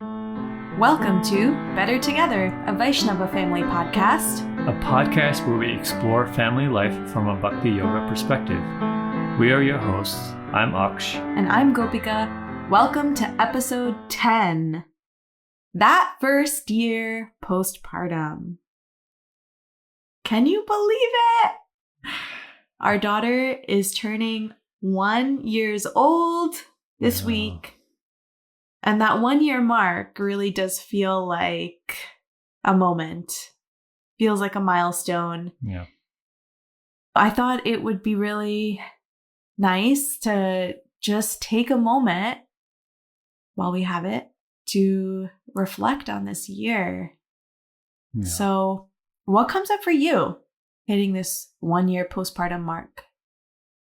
Welcome to Better Together, a Vaishnava family podcast. A podcast where we explore family life from a Bhakti Yoga perspective. We are your hosts. I'm Aksh. And I'm Gopika. Welcome to episode 10. That first year postpartum. Can you believe it? Our daughter is turning 1 year old this week. And that 1 year mark really does feel like a moment. Feels like a milestone. Yeah. I thought it would be really nice to just take a moment while we have it to reflect on this year. Yeah. So, what comes up for you hitting this 1 year postpartum mark?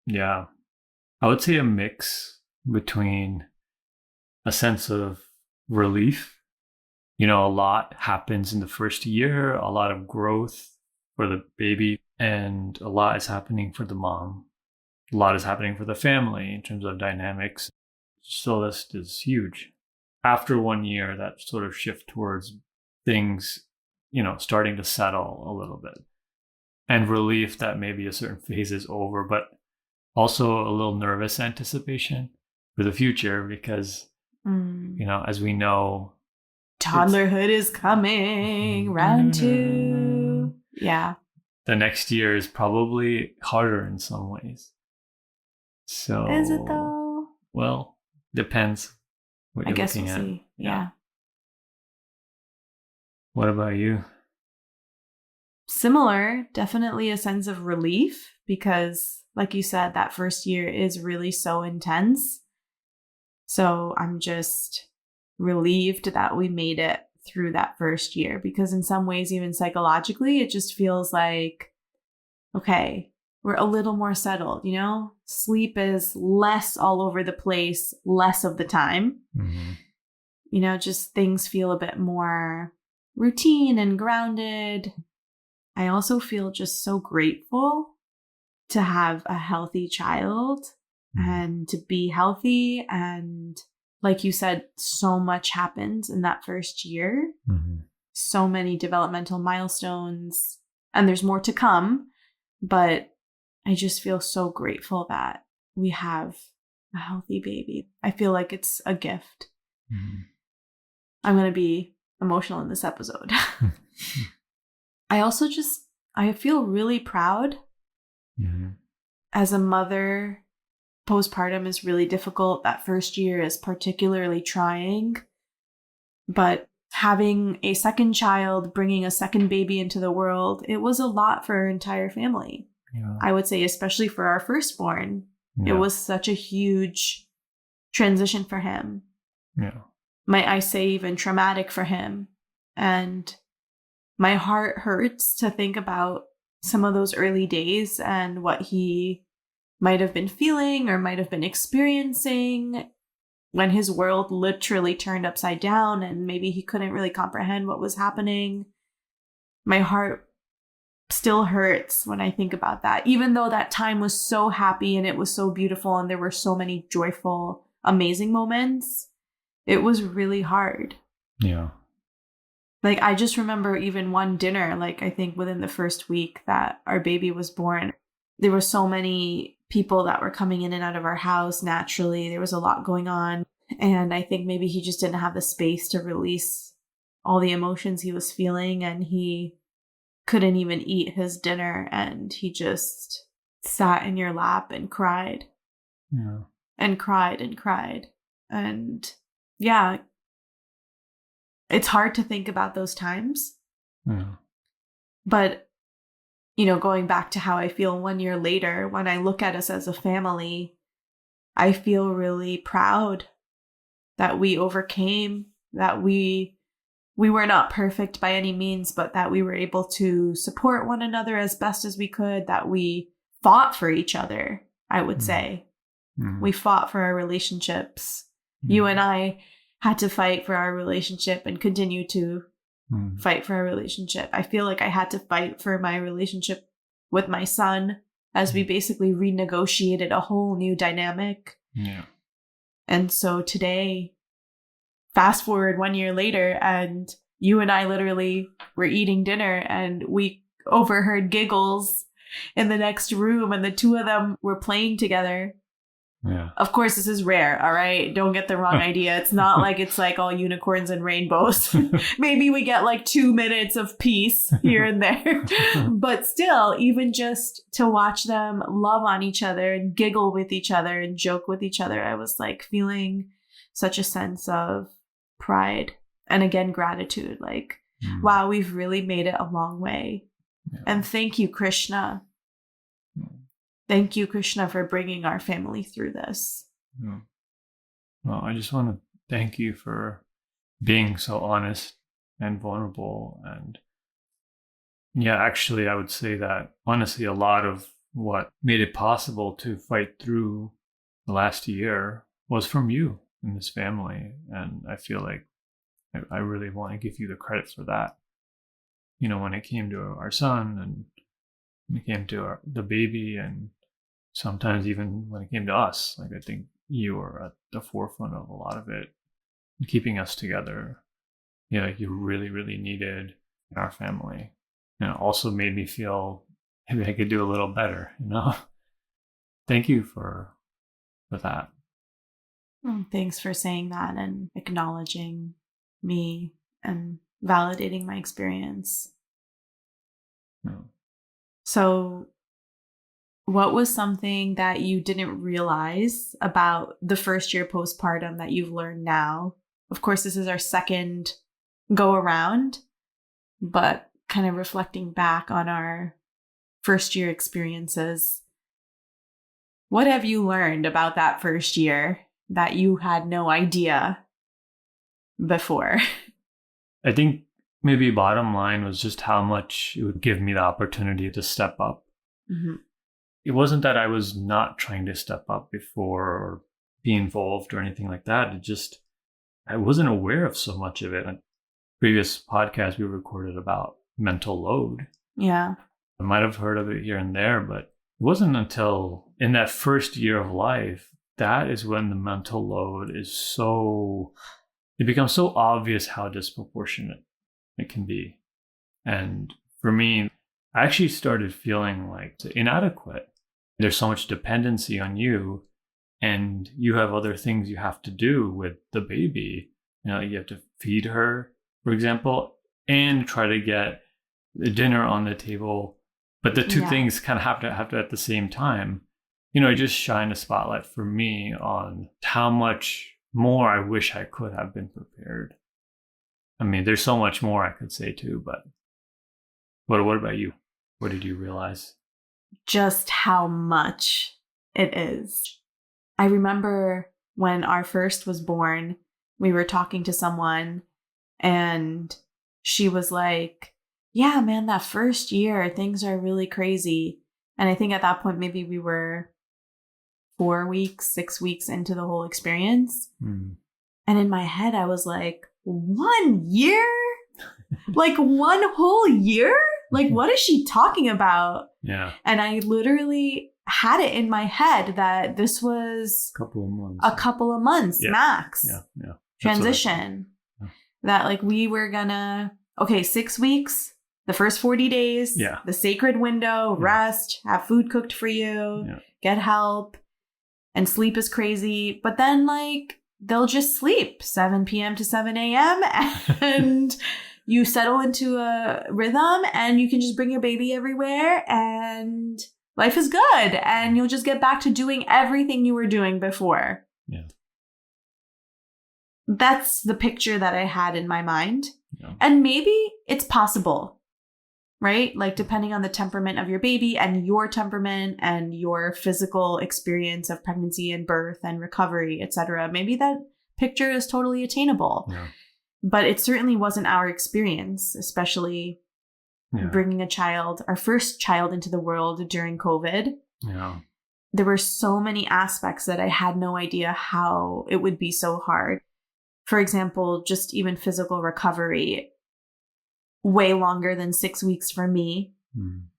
Yeah. I would say a mix between a sense of relief. You know, a lot happens in the first year, a lot of growth for the baby, and a lot is happening for the mom. A lot is happening for the family in terms of dynamics. So this is huge. After 1 year, that sort of shift towards things, starting to settle a little bit. And relief that maybe a certain phase is over, but also a little nervous anticipation for the future because as we know, toddlerhood is coming, round 2. Yeah. The next year is probably harder in some ways. So Is it though? Well, depends what you're looking we'll at. See. Yeah. What about you? Similar, definitely a sense of relief because, like you said, that first year is really so intense. So I'm just relieved that we made it through that first year because in some ways, even psychologically, it just feels like, okay, we're a little more settled, Sleep is less all over the place, less of the time. Mm-hmm. Just things feel a bit more routine and grounded. I also feel just so grateful to have a healthy child. And to be healthy. And like you said, so much happens in that first year. Mm-hmm. So many developmental milestones. And there's more to come. But I just feel so grateful that we have a healthy baby. I feel like it's a gift. Mm-hmm. I'm going to be emotional in this episode. I feel really proud as a mother. Postpartum is really difficult. That first year is particularly trying. But having a second child, bringing a second baby into the world, it was a lot for our entire family. Yeah. I would say, especially for our firstborn, Yeah. It was such a huge transition for him. Yeah. Might I say even traumatic for him. And my heart hurts to think about some of those early days and what he might have been feeling or might have been experiencing when his world literally turned upside down and maybe he couldn't really comprehend what was happening. My heart still hurts when I think about that, even though that time was so happy and it was so beautiful and there were so many joyful, amazing moments. It was really hard. Yeah. Like, I just remember even one dinner, I think within the first week that our baby was born, there were so many people that were coming in and out of our house naturally. There was a lot going on. And I think maybe he just didn't have the space to release all the emotions he was feeling. And he couldn't even eat his dinner. And he just sat in your lap and cried. Yeah. And cried and cried. And yeah, it's hard to think about those times. Yeah. But going back to how I feel 1 year later, when I look at us as a family, I feel really proud that we overcame, that we were not perfect by any means, but that we were able to support one another as best as we could, that we fought for each other, I would say. We fought for our relationships. You and I had to fight for our relationship and continue to fight for our relationship. I feel like I had to fight for my relationship with my son as we basically renegotiated a whole new dynamic. Yeah. And so today, fast forward 1 year later, and you and I literally were eating dinner and we overheard giggles in the next room, and the two of them were playing together. Yeah. Of course, this is rare, all right? Don't get the wrong idea. It's not like it's like all unicorns and rainbows. Maybe we get like 2 minutes of peace here and there. But still, even just to watch them love on each other and giggle with each other and joke with each other, I was like feeling such a sense of pride and again, gratitude. Like, wow, we've really made it a long way. Yeah. And thank you, Krishna. Thank you, Krishna, for bringing our family through this. Yeah. Well, I just want to thank you for being so honest and vulnerable. And yeah, actually, I would say that honestly, a lot of what made it possible to fight through the last year was from you and this family. And I feel like I really want to give you the credit for that. You know, when it came to our son and when it came to the baby, and sometimes even when it came to us, like I think you were at the forefront of a lot of it, keeping us together. You know, you really, really needed our family. And it also made me feel maybe I could do a little better, you know? Thank you for that. Thanks for saying that and acknowledging me and validating my experience. Yeah. So what was something that you didn't realize about the first year postpartum that you've learned now? Of course, this is our second go around, but kind of reflecting back on our first year experiences, what have you learned about that first year that you had no idea before? I think maybe bottom line was just how much it would give me the opportunity to step up. Mm-hmm. It wasn't that I was not trying to step up before or be involved or anything like that. It just, I wasn't aware of so much of it. On previous podcast we recorded about mental load. Yeah. I might have heard of it here and there, but it wasn't until in that first year of life, that is when the mental load is so, it becomes so obvious how disproportionate it can be. And for me, I actually started feeling like inadequate. There's so much dependency on you, and you have other things you have to do with the baby. You know, you have to feed her, for example, and try to get the dinner on the table. But the two things kind of have to at the same time. You know, it just shined a spotlight for me on how much more I wish I could have been prepared. I mean, there's so much more I could say too, but what about you? What did you realize? Just how much it is. I remember when our first was born, we were talking to someone and she was like, yeah, man, that first year, things are really crazy. And I think at that point, maybe we were 4 weeks, 6 weeks into the whole experience. And in my head, I was like, 1 year? Like 1 whole year? Like, what is she talking about? Yeah. And I literally had it in my head that this was a couple of months max. Yeah. Transition. That like we were gonna, 6 weeks, the first 40 days, the sacred window, rest, have food cooked for you, get help, and sleep is crazy. But then like they'll just sleep 7 p.m. to 7 a.m. and you settle into a rhythm and you can just bring your baby everywhere and life is good. And you'll just get back to doing everything you were doing before. Yeah. That's the picture that I had in my mind. Yeah. And maybe it's possible, right? Like depending on the temperament of your baby and your temperament and your physical experience of pregnancy and birth and recovery, etc. Maybe that picture is totally attainable. Yeah. But it certainly wasn't our experience, especially bringing a child, our first child into the world during COVID. Yeah. There were so many aspects that I had no idea how it would be so hard. For example, just even physical recovery, way longer than 6 weeks for me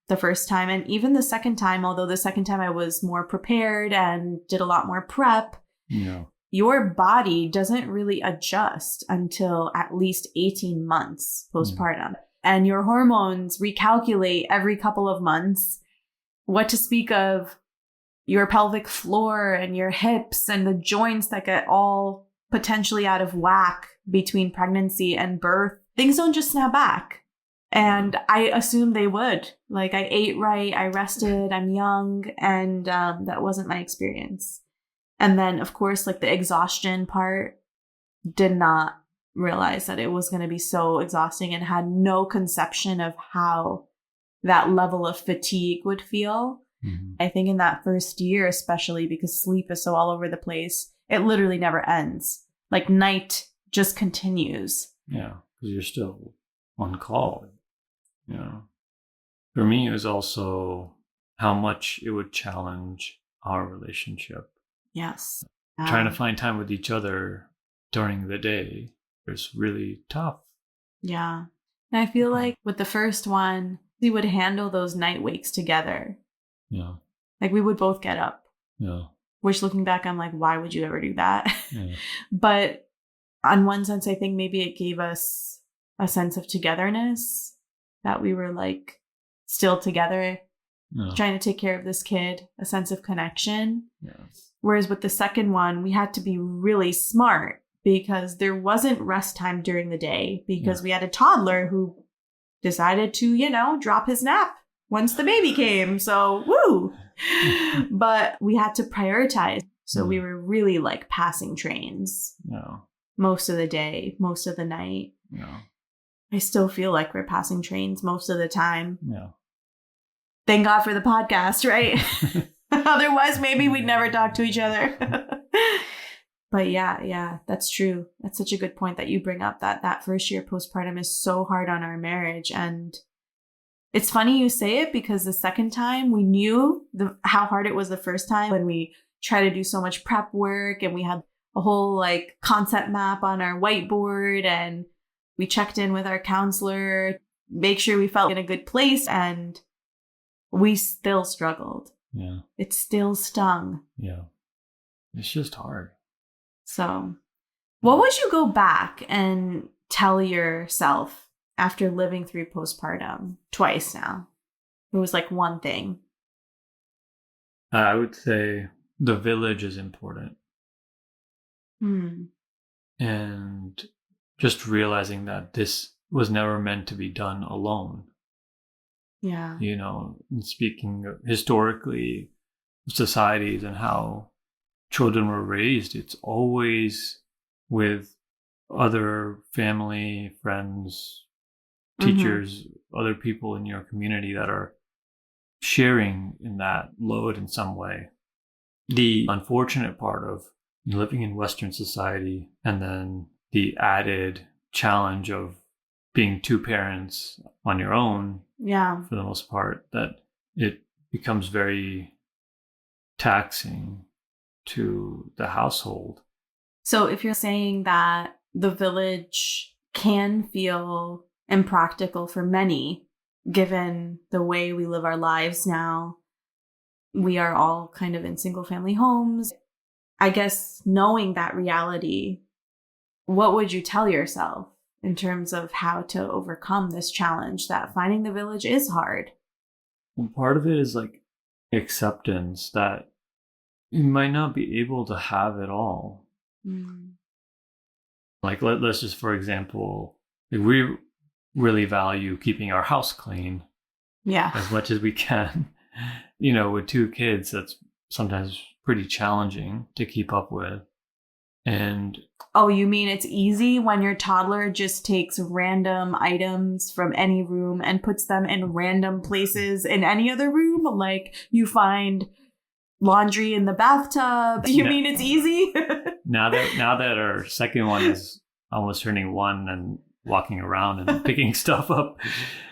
the first time. And even the second time, although the second time I was more prepared and did a lot more prep. Yeah. your body doesn't really adjust until at least 18 months postpartum. And your hormones recalculate every couple of months. What to speak of your pelvic floor and your hips and the joints that get all potentially out of whack between pregnancy and birth. Things don't just snap back. And I assumed they would. Like, I ate right, I rested, I'm young, and that wasn't my experience. And then, of course, like the exhaustion part, did not realize that it was going to be so exhausting and had no conception of how that level of fatigue would feel. Mm-hmm. I think in that first year, especially because sleep is so all over the place, it literally never ends. Like, night just continues. Yeah, because you're still on call. For me, it was also how much it would challenge our relationship. Yes. Trying to find time with each other during the day is really tough. Yeah. And I feel like with the first one, we would handle those night wakes together. Yeah. Like, we would both get up. Yeah. Which, looking back, I'm like, why would you ever do that? Yeah. But on one sense, I think maybe it gave us a sense of togetherness, that we were like still together, trying to take care of this kid, a sense of connection. Yes. Whereas with the second one, we had to be really smart because there wasn't rest time during the day because we had a toddler who decided to, drop his nap once the baby came. So, woo! But we had to prioritize. So we were really like passing trains most of the day, most of the night. Yeah. I still feel like we're passing trains most of the time. Yeah. Thank God for the podcast, right? Otherwise, maybe we'd never talk to each other. But yeah, that's true. That's such a good point that you bring up, that first year postpartum is so hard on our marriage. And it's funny you say it because the second time we knew how hard it was the first time when we tried to do so much prep work and we had a whole like concept map on our whiteboard and we checked in with our counselor, make sure we felt in a good place, and we still struggled. Yeah. It still stung. Yeah. It's just hard. So, what would you go back and tell yourself after living through postpartum twice now? It was like one thing. I would say the village is important. And just realizing that this was never meant to be done alone. Yeah. And speaking of historically, societies and how children were raised, it's always with other family, friends, teachers, other people in your community that are sharing in that load in some way. The unfortunate part of living in Western society and then the added challenge of being two parents on your own, for the most part, that it becomes very taxing to the household. So if you're saying that the village can feel impractical for many, given the way we live our lives now, we are all kind of in single family homes. I guess knowing that reality, what would you tell yourself in terms of how to overcome this challenge that finding the village is hard? Well, part of it is like acceptance that you might not be able to have it all. Like let's just, for example, we really value keeping our house clean as much as we can. With two kids, that's sometimes pretty challenging to keep up with. And oh, you mean it's easy when your toddler just takes random items from any room and puts them in random places in any other room? Like you find laundry in the bathtub. You mean it's easy? now that our second one is almost turning one and walking around and picking stuff up,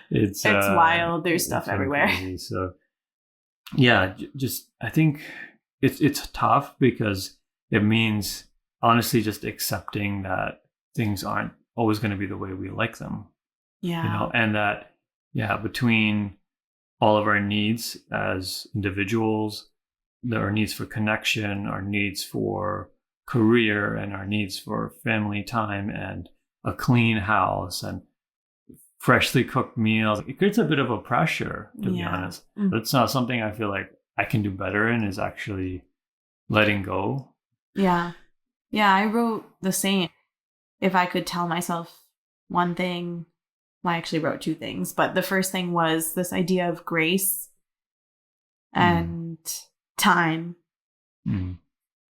it's wild. There's stuff everywhere. Crazy. So yeah, just I think it's tough because it means honestly just accepting that things aren't always going to be the way we like them. Yeah. And that between all of our needs as individuals, our needs for connection, our needs for career and our needs for family time and a clean house and freshly cooked meals. It creates a bit of a pressure, to be honest. But it's not something I feel like I can do better in, is actually letting go. Yeah. Yeah, I wrote the same. If I could tell myself one thing, well, I actually wrote two things, but the first thing was this idea of grace and time.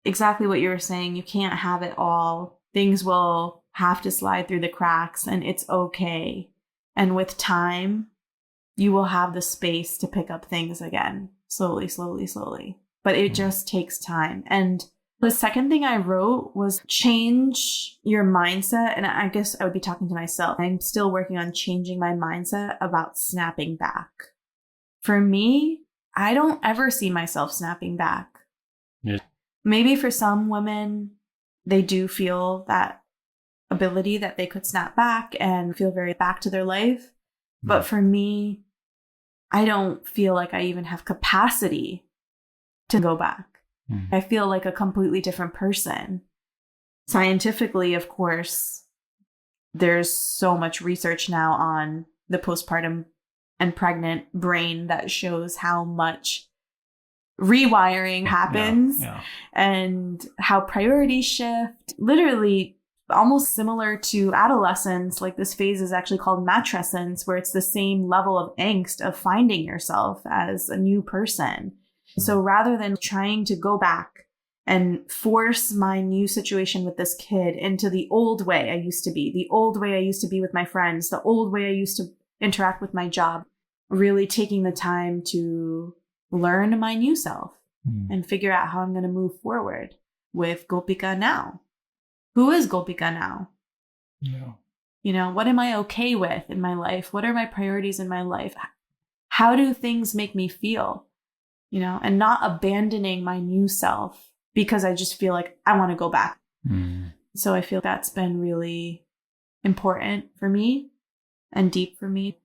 Exactly what you were saying. You can't have it all. Things will have to slide through the cracks, and it's okay. And with time, you will have the space to pick up things again, slowly, slowly, slowly. But it just takes time. And the second thing I wrote was change your mindset. And I guess I would be talking to myself. I'm still working on changing my mindset about snapping back. For me, I don't ever see myself snapping back. Yeah. Maybe for some women, they do feel that ability that they could snap back and feel very back to their life. But for me, I don't feel like I even have capacity to go back. I feel like a completely different person. Scientifically, of course, there's so much research now on the postpartum and pregnant brain that shows how much rewiring happens and how priorities shift. Literally, almost similar to adolescence, like this phase is actually called matrescence, where it's the same level of angst of finding yourself as a new person. So rather than trying to go back and force my new situation with this kid into the old way I used to be, the old way I used to be with my friends, the old way I used to interact with my job, really taking the time to learn my new self and figure out how I'm going to move forward with Gopika now. Who is Gopika now? Yeah. You know, what am I okay with in my life? What are my priorities in my life? How do things make me feel? You know, and not abandoning my new self because I just feel like I want to go back. So I feel that's been really important for me and deep for me.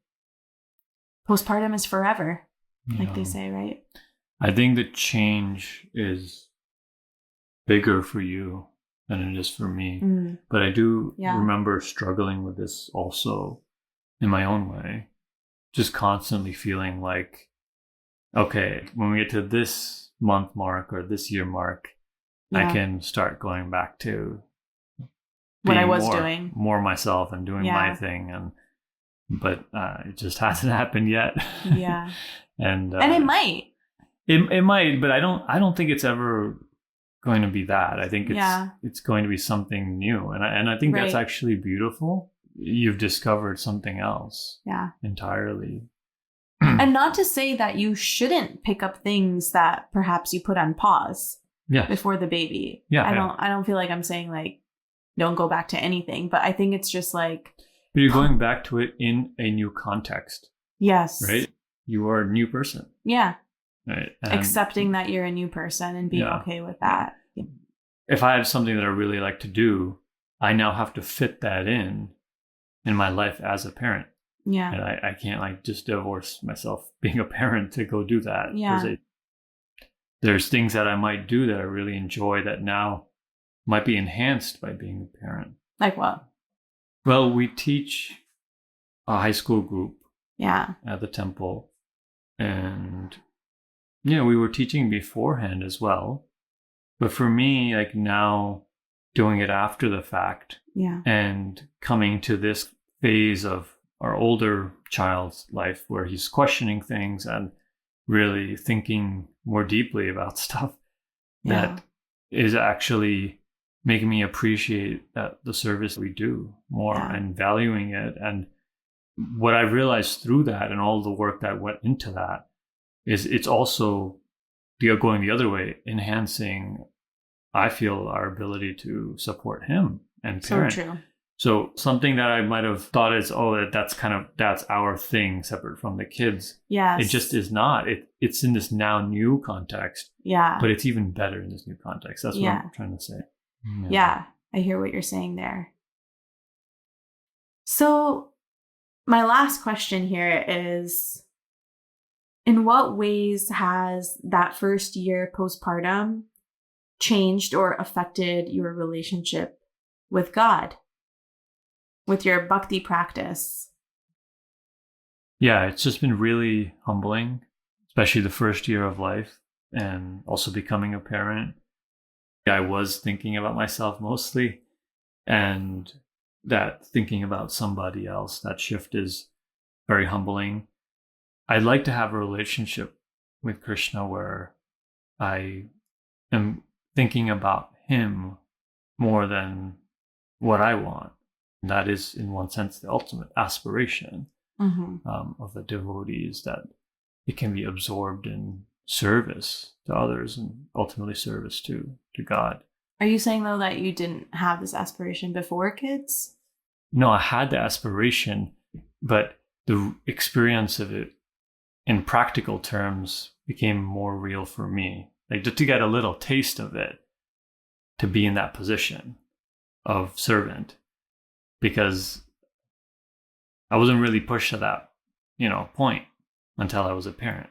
Postpartum is forever, like they say, right? I think the change is bigger for you than it is for me. But I do remember struggling with this also in my own way, just constantly feeling like, okay, when we get to this month mark or this year mark, I can start going back to what I was doing more myself and doing my thing. But it just hasn't happened yet. Yeah. and it might. It might, but I don't think it's ever going to be that. I think it's going to be something new. And I think that's actually beautiful. You've discovered something else. Yeah. Entirely. And not to say that you shouldn't pick up things that perhaps you put on pause before the baby. Yeah. I don't feel like I'm saying like, don't go back to anything, but I think it's just like. But you're going back to it in a new context. Yes. Right? You are a new person. Yeah. Right. And accepting that you're a new person and being okay with that. If I have something that I really like to do, I now have to fit that in my life as a parent. Yeah. And I can't like just divorce myself being a parent to go do that. Yeah. There's things that I might do that I really enjoy that now might be enhanced by being a parent. Like what? Well, we teach a high school group at the temple. And, we were teaching beforehand as well. But for me, like now doing it after the fact and coming to this phase of our older child's life where he's questioning things and really thinking more deeply about stuff that is actually making me appreciate the service we do more and valuing it. And what I realized through that and all the work that went into that is it's also going the other way, enhancing, I feel, our ability to support him and parent. So true. So something that I might have thought is, that's our thing separate from the kids. Yes. It just is not. It's in this now new context. Yeah. But it's even better in this new context. That's what I'm trying to say. Yeah. I hear what you're saying there. So my last question here is, in what ways has that first year postpartum changed or affected your relationship with God, with your bhakti practice? Yeah, it's just been really humbling, especially the first year of life and also becoming a parent. I was thinking about myself mostly, and that thinking about somebody else, that shift is very humbling. I'd like to have a relationship with Krishna where I am thinking about him more than what I want. And that is, in one sense, the ultimate aspiration of the devotees, that it can be absorbed in service to others and ultimately service to God. Are you saying, though, that you didn't have this aspiration before kids? No, I had the aspiration, but the experience of it in practical terms became more real for me. Like, just to get a little taste of it, to be in that position of servant, because I wasn't really pushed to that, point until I was a parent.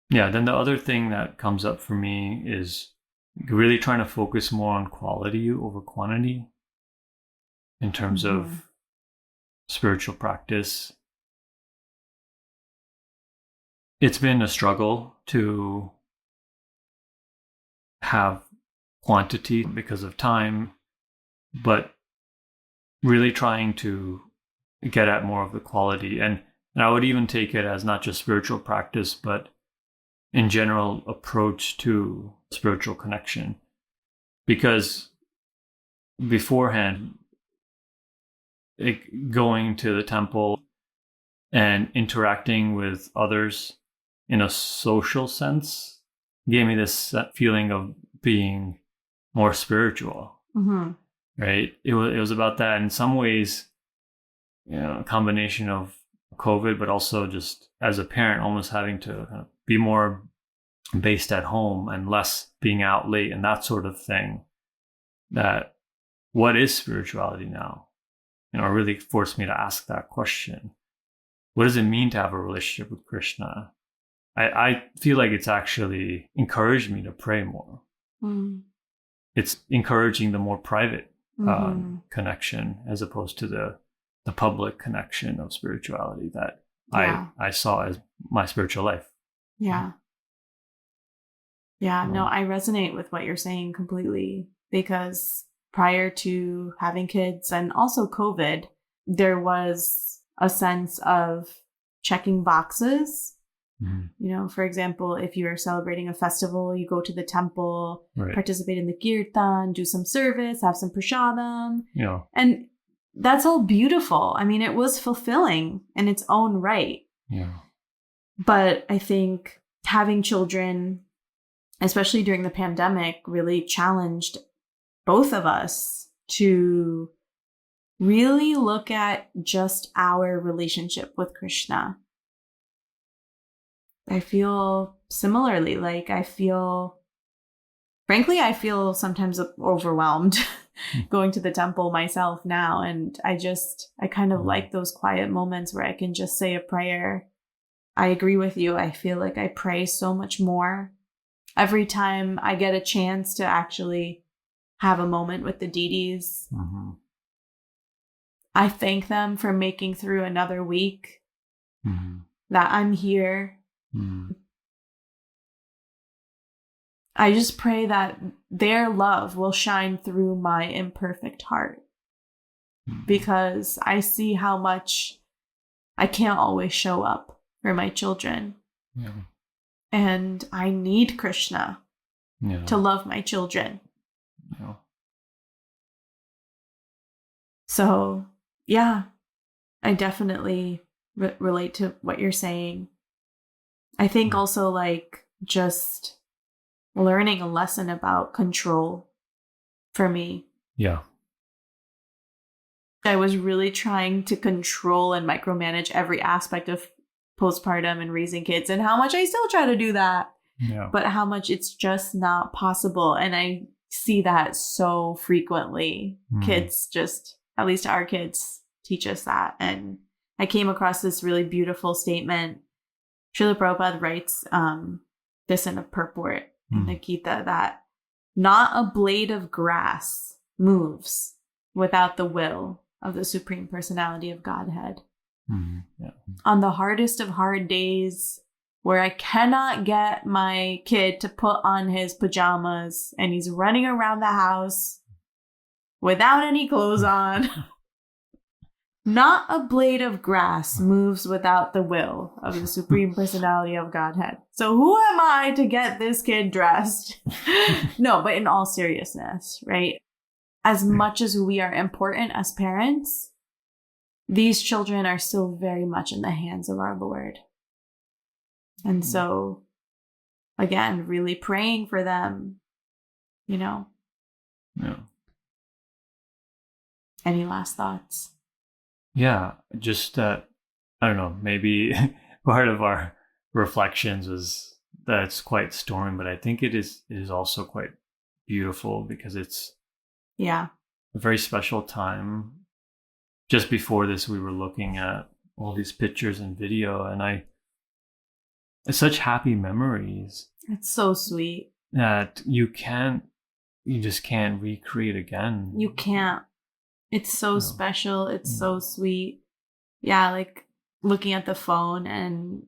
Yeah, then the other thing that comes up for me is really trying to focus more on quality over quantity in terms of spiritual practice. It's been a struggle to have quantity because of time, but really trying to get at more of the quality. And I would even take it as not just spiritual practice, but in general approach to spiritual connection. Because beforehand, going to the temple and interacting with others in a social sense gave me this feeling of being more spiritual, right? It was about that. In some ways, a combination of COVID, but also just as a parent, almost having to kind of be more based at home and less being out late and that sort of thing. That what is spirituality now? It really forced me to ask that question. What does it mean to have a relationship with Krishna? I feel like it's actually encouraged me to pray more. It's encouraging the more private connection as opposed to the public connection of spirituality that I saw as my spiritual life. Yeah. Yeah, no, I resonate with what you're saying completely, because prior to having kids and also COVID, there was a sense of checking boxes. For example, if you're celebrating a festival, you go to the temple, participate in the kirtan, do some service, have some prasadam. And that's all beautiful. I mean, it was fulfilling in its own right. But I think having children, especially during the pandemic, really challenged both of us to really look at just our relationship with Krishna. I feel similarly, frankly, I feel sometimes overwhelmed going to the temple myself now. And I kind of like those quiet moments where I can just say a prayer. I agree with you. I feel like I pray so much more every time I get a chance to actually have a moment with the deities. I thank them for making through another week, that I'm here. I just pray that their love will shine through my imperfect heart, because I see how much I can't always show up for my children. And I need Krishna to love my children. So, yeah, I definitely relate to what you're saying. I think also just learning a lesson about control for me. I was really trying to control and micromanage every aspect of postpartum and raising kids, and how much I still try to do that, but how much it's just not possible. And I see that so frequently. Kids at least our kids teach us that. And I came across this really beautiful statement. Srila Prabhupada writes this in a purport in the Gita, that Not a blade of grass moves without the will of the Supreme Personality of Godhead. Yeah. On the hardest of hard days, where I cannot get my kid to put on his pajamas and he's running around the house without any clothes on, not a blade of grass moves without the will of the Supreme Personality of Godhead. So who am I to get this kid dressed? No, but in all seriousness, right? As much as we are important as parents, these children are still very much in the hands of our Lord. And so, again, really praying for them, Yeah. Any last thoughts? Yeah, just that, I don't know, maybe part of our reflections was that it's quite stormy, but I think it is also quite beautiful because it's a very special time. Just before this, we were looking at all these pictures and video, and it's such happy memories. It's so sweet. That you just can't recreate again. You can't. It's so special. It's so sweet. Yeah, like looking at the phone and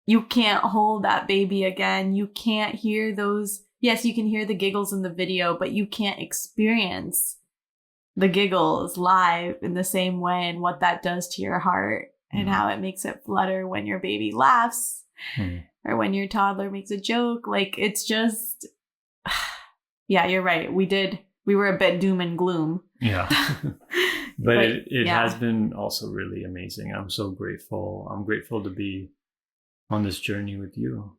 you can't hold that baby again. You can't hear those. Yes, you can hear the giggles in the video, but you can't experience the giggles live in the same way and what that does to your heart and how it makes it flutter when your baby laughs or when your toddler makes a joke. Like, it's just, yeah, you're right. We were a bit doom and gloom. Yeah. But it has been also really amazing. I'm so grateful. I'm grateful to be on this journey with you.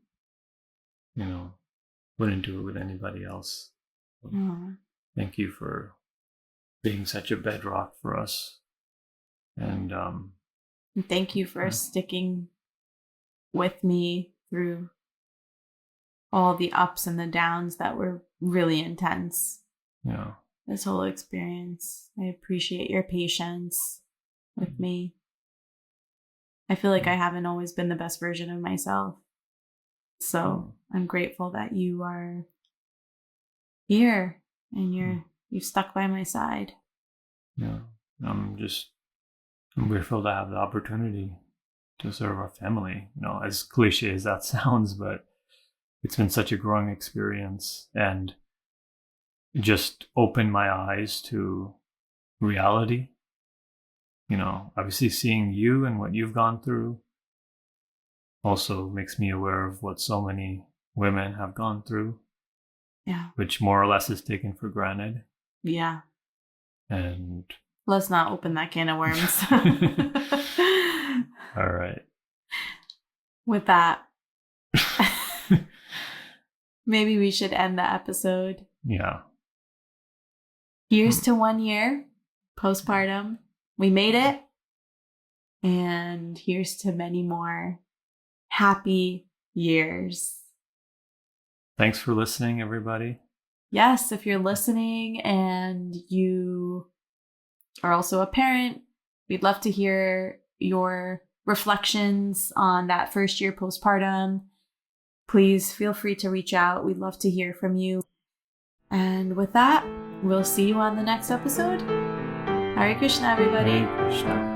Wouldn't do it with anybody else. Thank you for being such a bedrock for us. And thank you for sticking with me through all the ups and the downs that were really intense. Yeah. This whole experience. I appreciate your patience with me. I feel like I haven't always been the best version of myself. So I'm grateful that you are here and you've stuck by my side. Yeah. I'm grateful to have the opportunity to serve our family. As cliche as that sounds, but it's been such a growing experience and just opened my eyes to reality. Obviously seeing you and what you've gone through also makes me aware of what so many women have gone through. Yeah. Which more or less is taken for granted. Yeah. And let's not open that can of worms. All right. With that, maybe we should end the episode. Yeah. Here's to 1 year postpartum. We made it. And here's to many more happy years. Thanks for listening, everybody. Yes, if you're listening and you are also a parent, we'd love to hear your reflections on that first year postpartum. Please feel free to reach out. We'd love to hear from you. And with that, we'll see you on the next episode. Hare Krishna, everybody. Hare Krishna.